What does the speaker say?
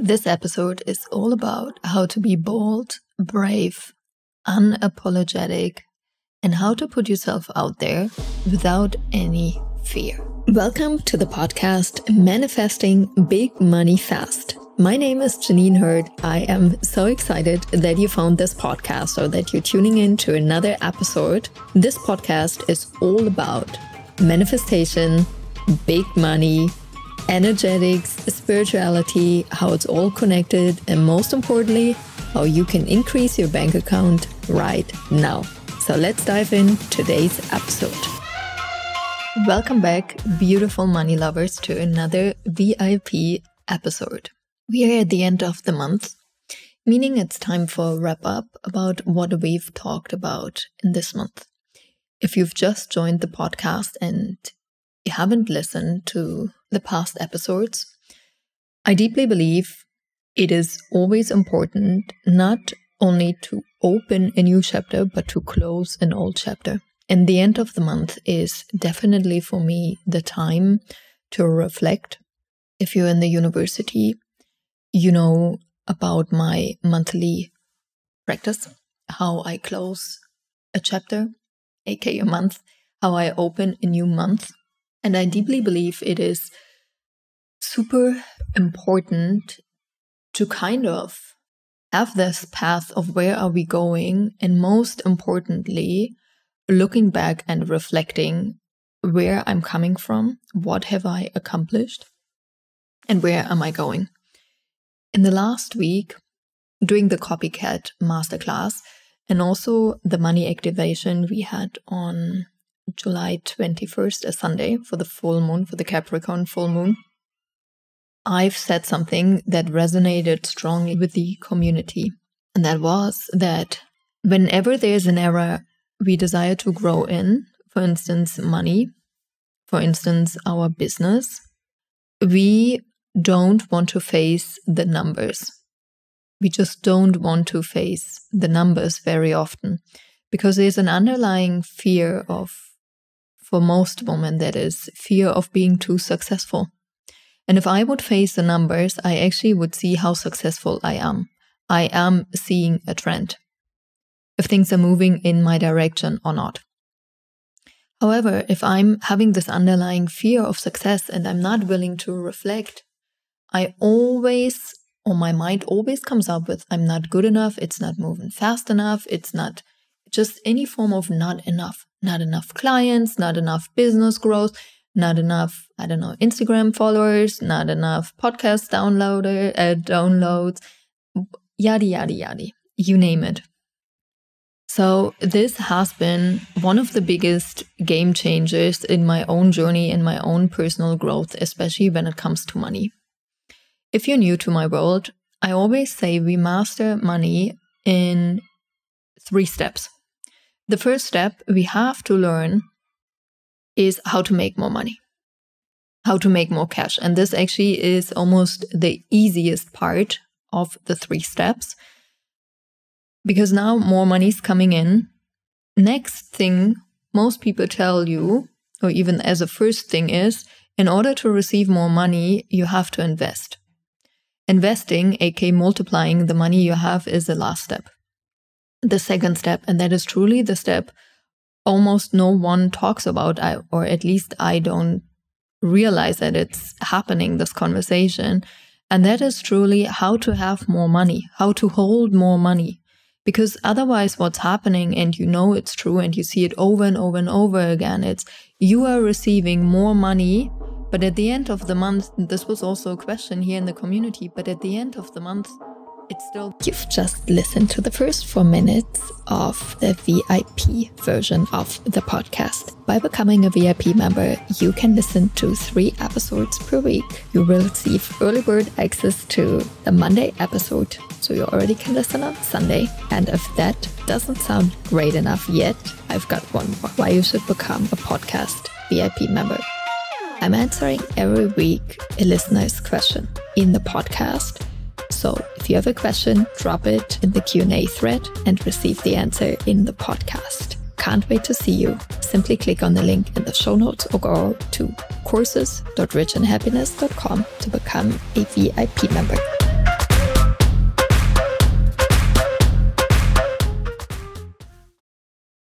This episode is all about how to be bold, brave, unapologetic, and how to put yourself out there without any fear. Welcome to the podcast Manifesting Big Money Fast. My name is Janine Hurd. I am so excited that you found this podcast or that you're tuning in to another episode. This podcast is all about manifestation, big money, energetics, spirituality, how it's all connected, and most importantly, how you can increase your bank account right now. So let's dive in today's episode. Welcome back, beautiful money lovers, to another VIP episode. We are at the end of the month, meaning it's time for a wrap up about what we've talked about in this month. If you've just joined the podcast and you haven't listened to the past episodes, I deeply believe it is always important not only to open a new chapter, but to close an old chapter. And the end of the month is definitely for me the time to reflect. If you're in the university, you know about my monthly practice, how I close a chapter, aka a month, how I open a new month. And I deeply believe it is super important to kind of have this path of where are we going, and most importantly, looking back and reflecting where I'm coming from, what have I accomplished, and where am I going. In the last week, doing the Copycat Masterclass and also the money activation we had on July 21st, a Sunday, for the full moon, for the Capricorn full moon, I've said something that resonated strongly with the community. And that was that whenever there's an area we desire to grow in, for instance, money, for instance, our business, we don't want to face the numbers. We just don't want to face the numbers very often because there's an underlying fear for most women, that is fear of being too successful. And if I would face the numbers, I actually would see how successful I am. I am seeing a trend, if things are moving in my direction or not. However, if I'm having this underlying fear of success and I'm not willing to reflect, my mind always comes up with, I'm not good enough, it's not moving fast enough, it's not just any form of not enough clients, not enough business growth, not enough, Instagram followers, not enough podcast downloads, yada, yada, yada, you name it. So this has been one of the biggest game changers in my own journey, in my own personal growth, especially when it comes to money. If you're new to my world, I always say we master money in 3 steps. The first step we have to learn is how to make more money, how to make more cash. And this actually is almost the easiest part of the 3 steps, because now more money is coming in. Next thing most people tell you, or even as a first thing, is in order to receive more money, you have to invest. Investing, aka multiplying the money you have, is the last step. The second step, and that is truly the step almost no one talks about, or at least I don't realize that it's happening, this conversation, and that is truly how to have more money, how to hold more money. Because otherwise what's happening, and you know it's true and you see it over and over and over again, it's you are receiving more money, but at the end of the month, this was also a question here in the community, but at the end of the month, it's still... You've just listened to the first 4 minutes of the VIP version of the podcast. By becoming a VIP member, you can listen to 3 episodes per week. You will receive early bird access to the Monday episode, so you already can listen on Sunday. And if that doesn't sound great enough yet, I've got one more. Why you should become a podcast VIP member. I'm answering every week a listener's question in the podcast. So if you have a question, drop it in the Q&A thread and receive the answer in the podcast. Can't wait to see you. Simply click on the link in the show notes or go to courses.richandhappiness.com to become a VIP member.